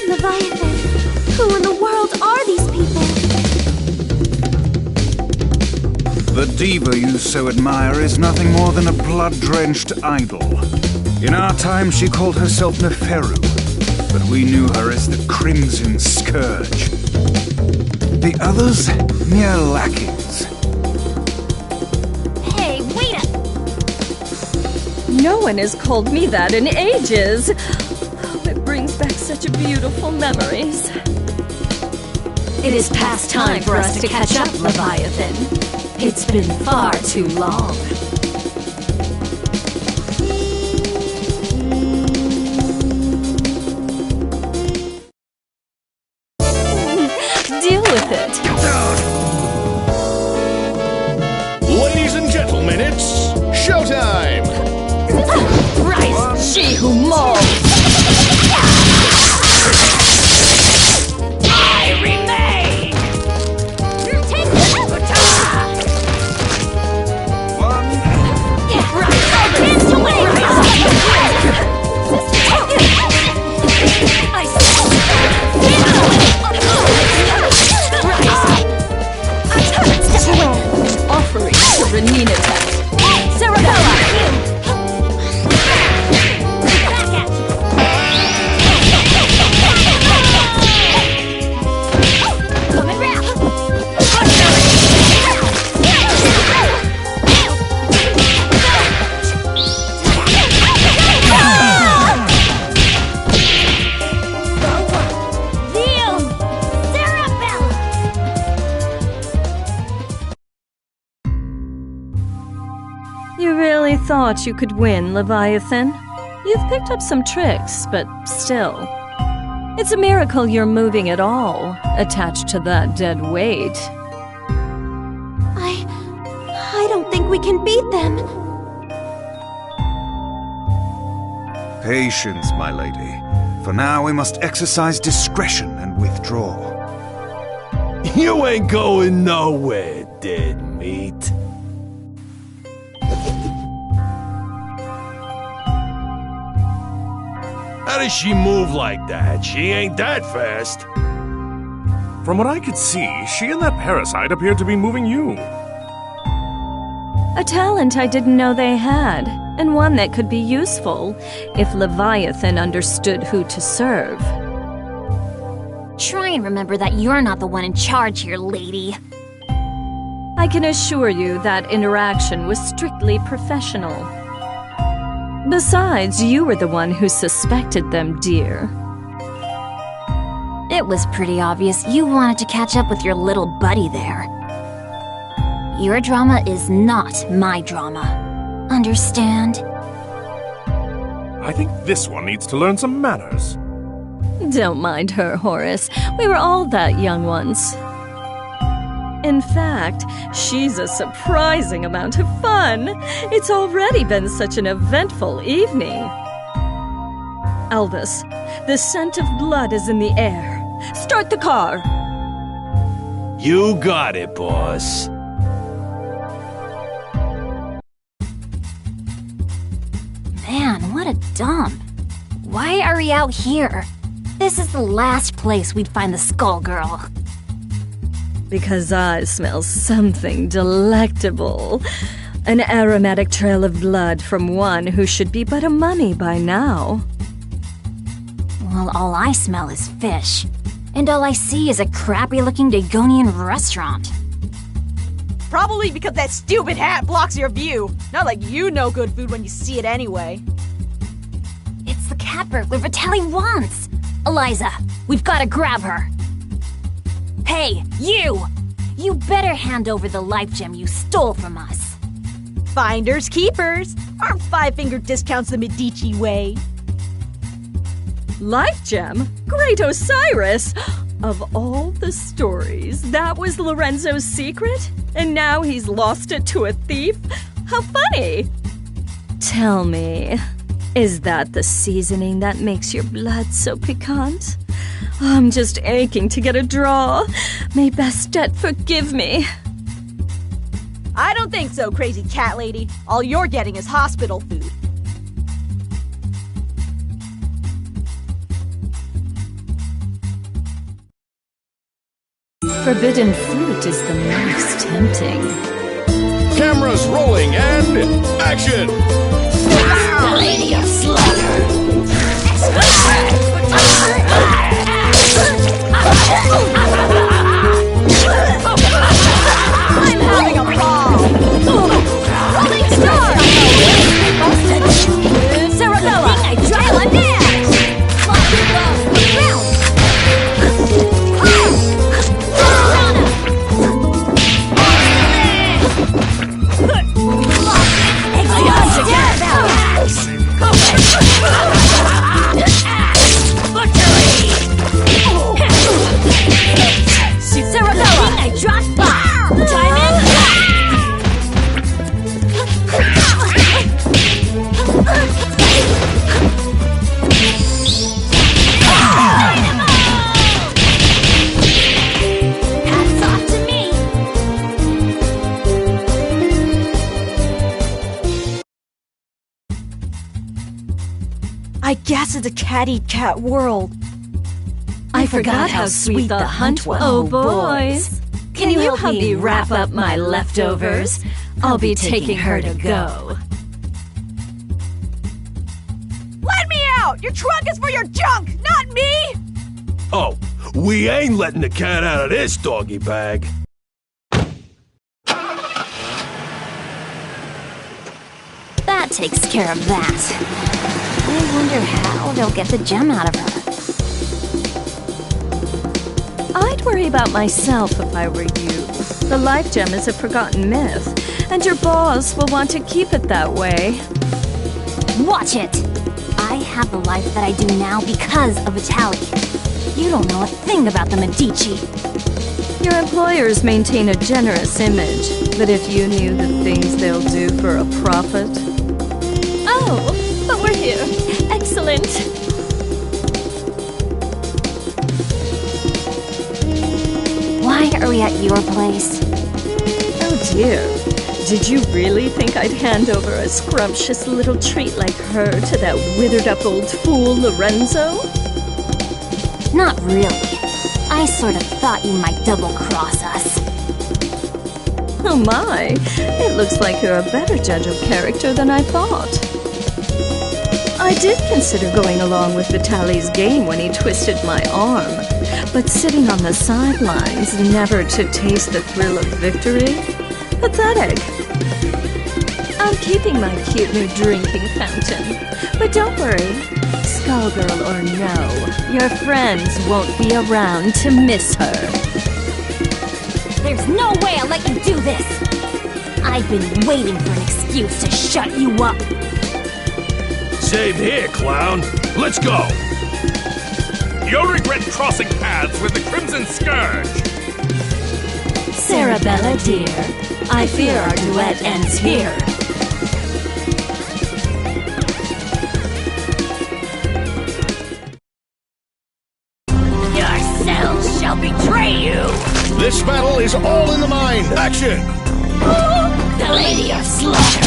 Leviathan, who in the world are these people? The diva you so admire is nothing more than a blood-drenched idol. In our time, she called herself Neferu, but we knew her as the Crimson Scourge. The others, mere lackeys. Hey, wait up! No one has called me that in ages. Oh, it brings back such beautiful memories. It is past time for us to catch up, Leviathan. It's been far too long. Deal with it. Ladies and gentlemen, it's showtime! Rise, she who mauls! I remain! Take this! Dance away! Step away. Offering to Renina test. Cerebella! You really thought you could win, Leviathan? You've picked up some tricks, but still. It's a miracle you're moving at all, attached to that dead weight. I don't think we can beat them. Patience, my lady. For now, we must exercise discretion and withdraw. You ain't going nowhere, dead meat. How does she move like that? She ain't that fast. From what I could see, she and that parasite appeared to be moving you. A talent I didn't know they had, and one that could be useful if Leviathan understood who to serve. Try and remember that you're not the one in charge here, lady. I can assure you that interaction was strictly professional. Besides, you were the one who suspected them, dear. It was pretty obvious you wanted to catch up with your little buddy there. Your drama is not my drama. Understand? I think this one needs to learn some manners. Don't mind her, Horace. We were all that young once. In fact, she's a surprising amount of fun. It's already been such an eventful evening. Elvis, the scent of blood is in the air. Start the car! You got it, boss. Man, what a dump. Why are we out here? This is the last place we'd find the Skullgirl. Because I smell something delectable. An aromatic trail of blood from one who should be but a mummy by now. Well, all I smell is fish. And all I see is a crappy-looking Dagonian restaurant. Probably because that stupid hat blocks your view. Not like you know good food when you see it anyway. It's the cat burglar Vitaly wants. Eliza, we've got to grab her. Hey, you! You better hand over the life gem you stole from us. Finders keepers. Aren't five-finger discounts the Medici way? Life gem? Great Osiris! Of all the stories, that was Lorenzo's secret? And now he's lost it to a thief? How funny! Tell me, is that the seasoning that makes your blood so piquant? I'm just aching to get a draw. May Bastet forgive me. I don't think so, crazy cat lady. All you're getting is hospital food. Forbidden fruit is the most tempting. Cameras rolling and action! The Lady of Slaughter! I'm having a ball! Rolling Star! Saragella! I trial a dance! I guess it's a cat-eat-cat world. I forgot how sweet the hunt was. Oh, boys. Can you help me wrap up my leftovers? I'll be taking her to go. Let me out! Your trunk is for your junk, not me! Oh, we ain't letting the cat out of this doggy bag. That takes care of that. I wonder how they'll get the gem out of her. I'd worry about myself if I were you. The life gem is a forgotten myth, and your boss will want to keep it that way. Watch it! I have the life that I do now because of Vitaly. You don't know a thing about the Medici. Your employers maintain a generous image, but if you knew the things they'll do for a profit... Oh, but we're here. Excellent. Why are we at your place? Oh dear. Did you really think I'd hand over a scrumptious little treat like her to that withered-up old fool, Lorenzo? Not really. I sort of thought you might double-cross us. Oh my, it looks like you're a better judge of character than I thought. I did consider going along with Vitaly's game when he twisted my arm, but sitting on the sidelines, never to taste the thrill of victory? Pathetic. I'm keeping my cute new drinking fountain, but don't worry, Skullgirl or no, your friends won't be around to miss her. There's no way I'll let you do this! I've been waiting for an excuse to shut you up. Same here, clown. Let's go. You'll regret crossing paths with the Crimson Scourge. Sarabella, dear, I fear our duet ends here. Your cells shall betray you! This battle is all in the mind. Action! The Lady of Slaughter!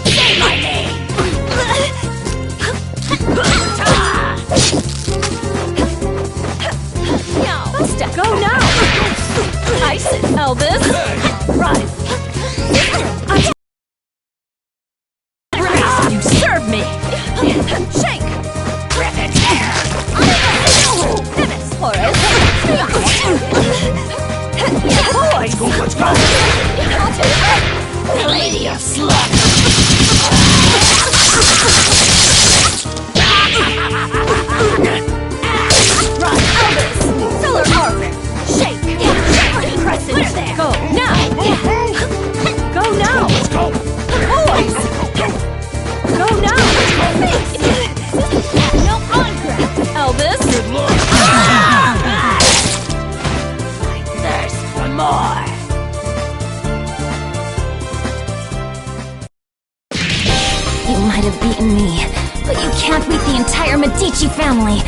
Say my name! Go now! Ice it, Elvis! Rise! You serve me! Shake! Griffin Air! Pivot, Horace! Boys! Let's go! The Lady of Slaughter! Run, Elvis! Solar Orbit! Shake! Crescent there! Go now! Go now! Let's go! Boys! Go now! No on-grab! Elvis! Good luck! I thirst for more! You might have beaten me, but you can't beat the entire Medici family.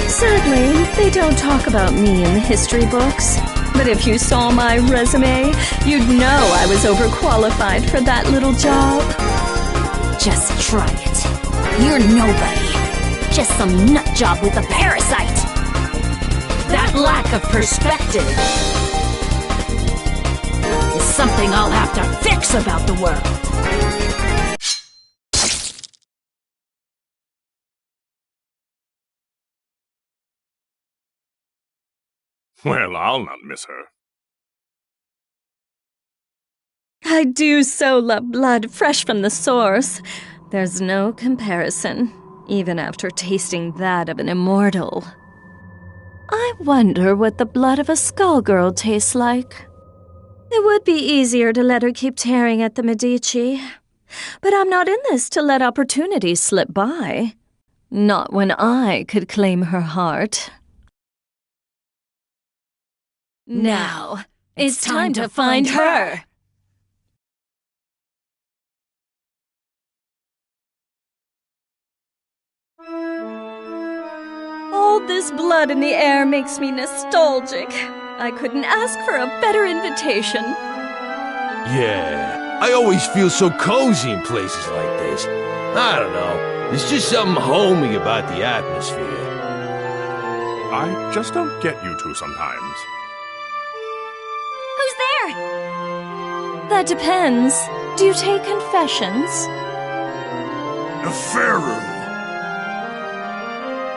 Sadly, they don't talk about me in the history books. But if you saw my resume, you'd know I was overqualified for that little job. Just try it. You're nobody. Just some nutjob with a parasite. That lack of perspective is something I'll have to fix about the world. Well, I'll not miss her. I do so love blood fresh from the source. There's no comparison, even after tasting that of an immortal. I wonder what the blood of a Skullgirl tastes like. It would be easier to let her keep tearing at the Medici. But I'm not in this to let opportunities slip by. Not when I could claim her heart. Now, it's time to find her! All this blood in the air makes me nostalgic. I couldn't ask for a better invitation. Yeah, I always feel so cozy in places like this. I don't know, there's just something homey about the atmosphere. I just don't get you two sometimes. Who's there? That depends. Do you take confessions? Neferu!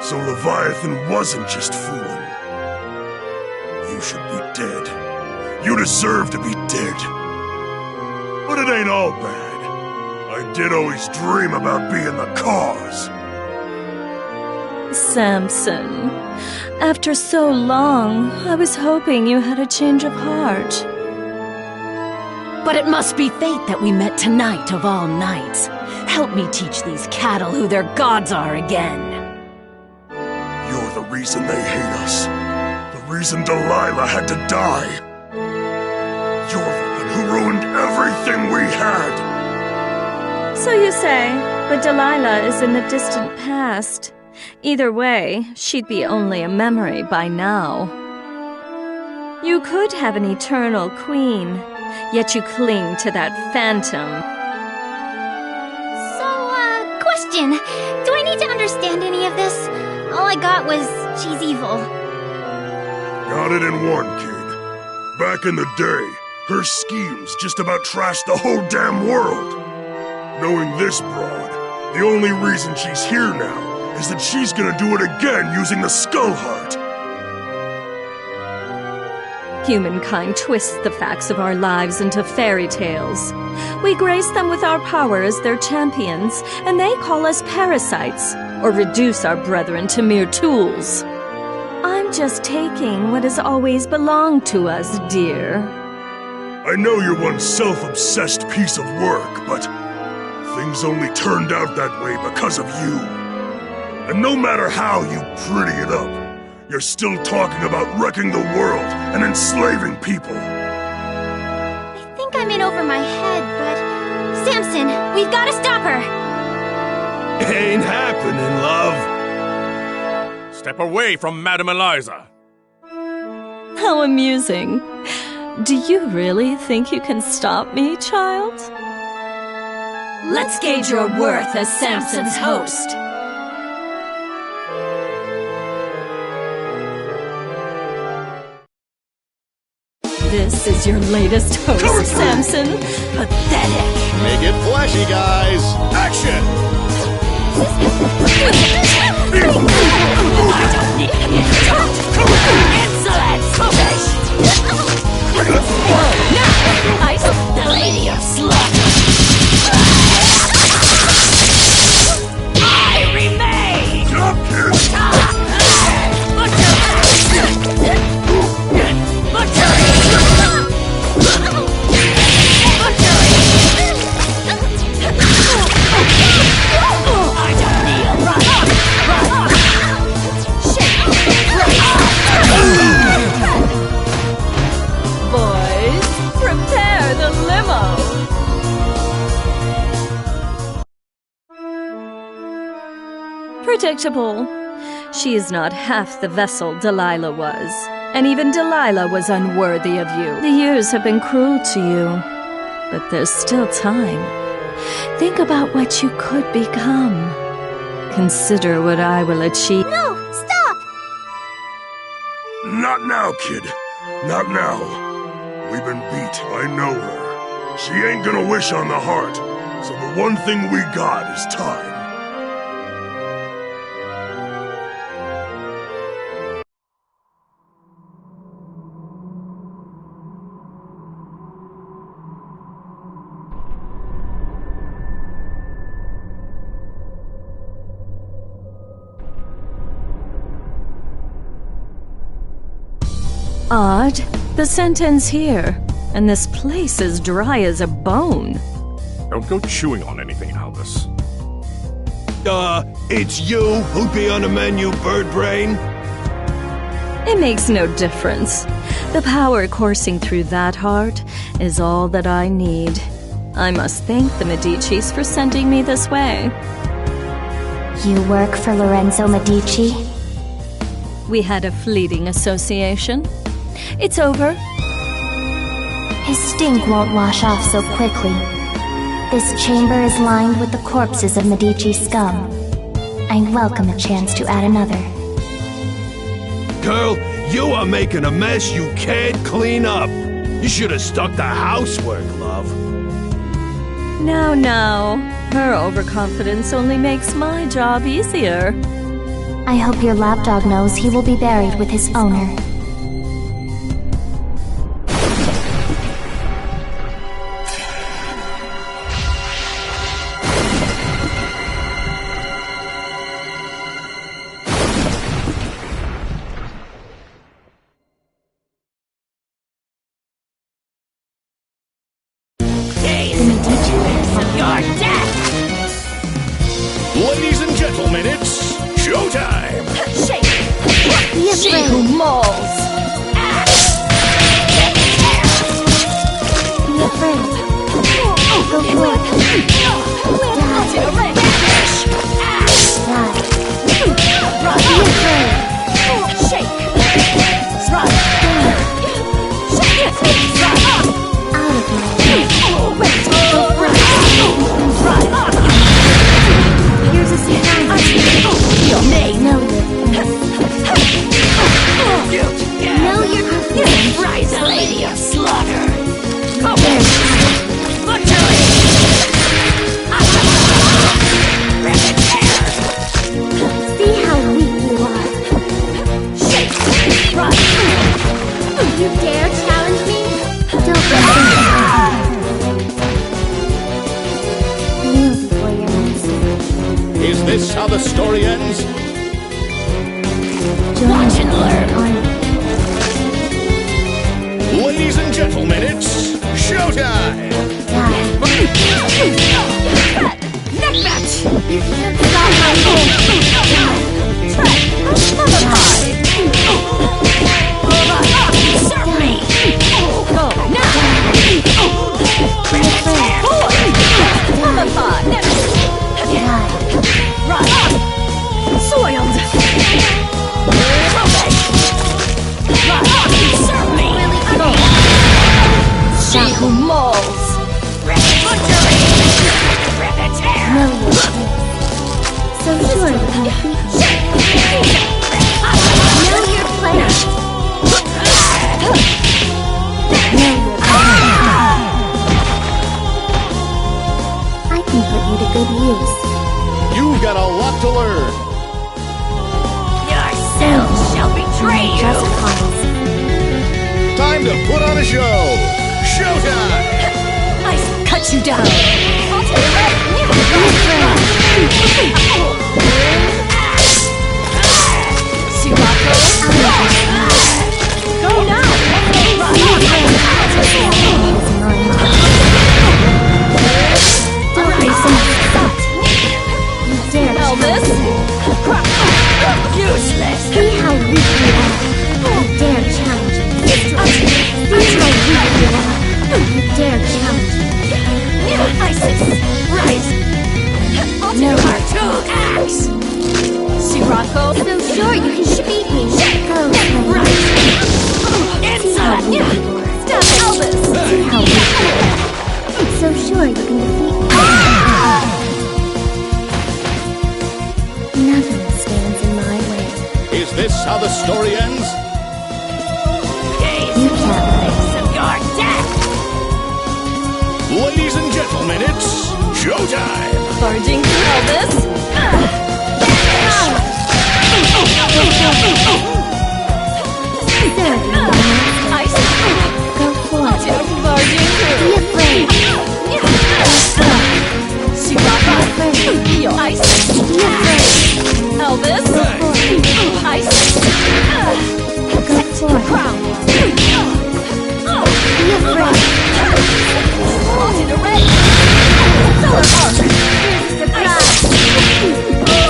So Leviathan wasn't just fooling. You should be dead. You deserve to be dead. But it ain't all bad. I did always dream about being the cause. Samson, after so long, I was hoping you had a change of heart. But it must be fate that we met tonight of all nights. Help me teach these cattle who their gods are again. You're the reason they hate us. The reason Delilah had to die. You're the one who ruined everything we had. So you say, but Delilah is in the distant past. Either way, she'd be only a memory by now. You could have an eternal queen, yet you cling to that phantom. So, question. Do I need to understand any of this? All I got was she's evil. Got it in one, kid. Back in the day, her schemes just about trashed the whole damn world. Knowing this broad, the only reason she's here now is that she's gonna do it again using the Skull Heart. Humankind twists the facts of our lives into fairy tales. We grace them with our power as their champions, and they call us parasites, or reduce our brethren to mere tools. I'm just taking what has always belonged to us, dear. I know you're one self-obsessed piece of work, but things only turned out that way because of you. And no matter how you pretty it up, you're still talking about wrecking the world and enslaving people. I think I'm in over my head, but... Samson, we've got to stop her! Ain't happening, love. Step away from Madame Eliza. How amusing. Do you really think you can stop me, child? Let's gauge your worth as Samson's host. This is your latest host, Samson. Pathetic. Make it flashy, guys. Action! Insolence! I the Lady of Slaughter. I remain. Boys, prepare the limo. Predictable. She is not half the vessel Delilah was. And even Delilah was unworthy of you. The years have been cruel to you. But there's still time. Think about what you could become. Consider what I will achieve. No! Stop! Not now, kid. Not now. We've been beat. I know her. She ain't gonna wish on the heart. So the one thing we got is time. Odd. The scent ends here, and this place is dry as a bone. Don't go chewing on anything, Albus. It's you who'd be on the menu, bird brain? It makes no difference. The power coursing through that heart is all that I need. I must thank the Medicis for sending me this way. You work for Lorenzo Medici? We had a fleeting association. It's over. His stink won't wash off so quickly. This chamber is lined with the corpses of Medici scum. I welcome a chance to add another. Girl, you are making a mess you can't clean up. You should have stuck to housework, love. Now. Her overconfidence only makes my job easier. I hope your lapdog knows he will be buried with his owner. Ladies and gentlemen, it's showtime! Shake! She who mauls! Be afraid. Go quick. Die. Be afraid. Shake! Run. Shake! Out of here. Here's a surprise. Your name. No. No, you're rise, a Lady of Slaughter. Butchery! story ends? Watch and learn. Ladies and gentlemen, it's showtime! Neck match! You can't stop my move! Serve me! Go now! Soiled! Serve me! She who mauls! So sure you can defeat me. Know your place. I can put you to good use. You've got a lot to learn. Yourself shall betray you! Just cause. Time to put on a show. Showtime! I cut you down! Go now! Elvis? Useless! See how weak you are. You dare challenge me. See how weak you are. You dare challenge me. Isis! Rise! No Two acts! Sirocco? So sure you can defeat me. Go, Rise! Inside! Stop Elvis! See how weak you are. So sure you can defeat me. Nothing stands in my way. Is this how the story ends? You can't face your death! Ladies and gentlemen, it's showtime! Barging through Elvis. Go for it. Barging through. Be afraid. Isis. Be afraid. Elvis. Isis. Go for it. Crown. Be afraid. Surprise.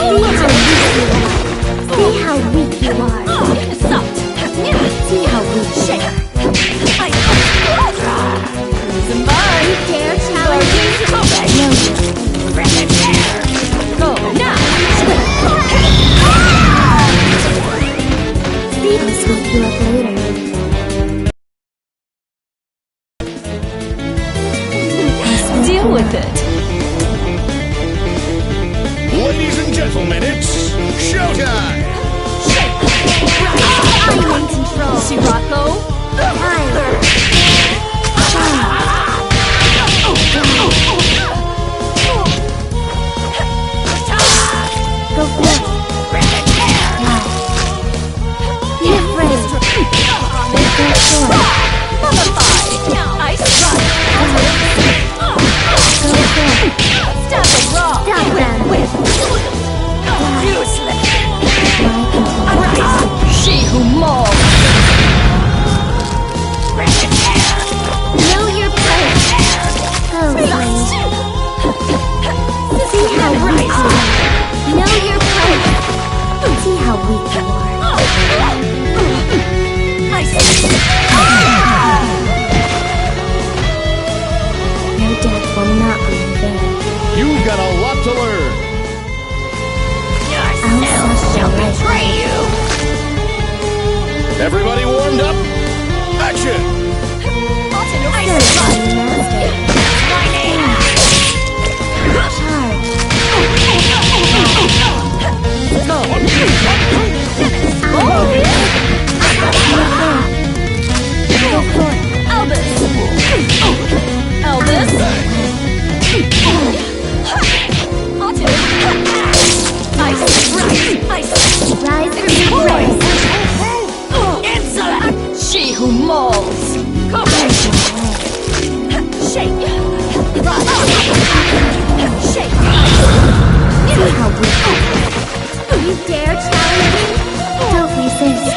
Don't resist.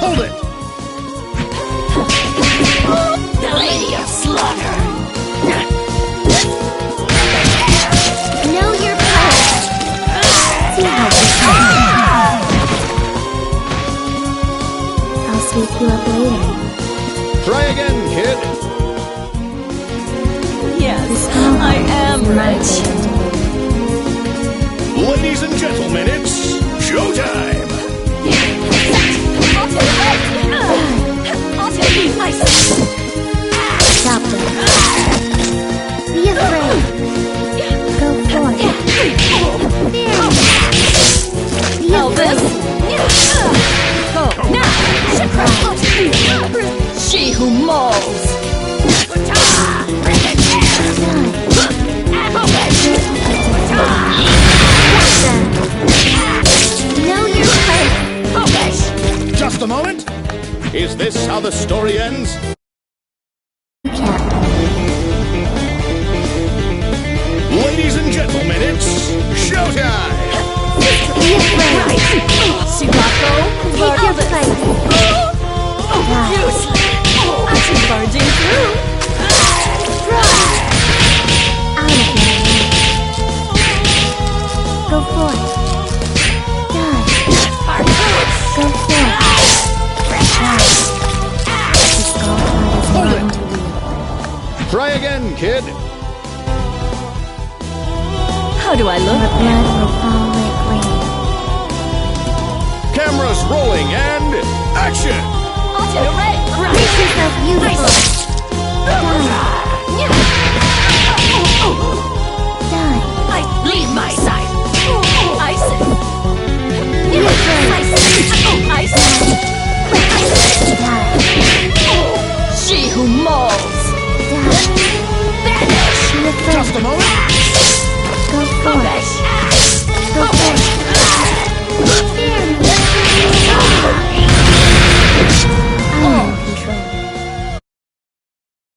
Hold it! The Lady of Slaughter. Know your place. See how this I'll sweep you up later. Try again, kid. Yes, I am rich. Ladies and gentlemen, it's showtime! Stop them. Be afraid. Go forth. Be afraid. She who mauls. Know your place. Just a moment. Is this how the story ends? Ladies and gentlemen, it's showtime! Be afraid. Sirocco, Take your place. useless. She's barging through. Out of my way. Go forth. Die. Go forth. Die. The skull heart is mine to wield. Try again, kid. How do I Your look? blood will fall like rain. Cameras rolling and action! Make yourself beautiful. Die.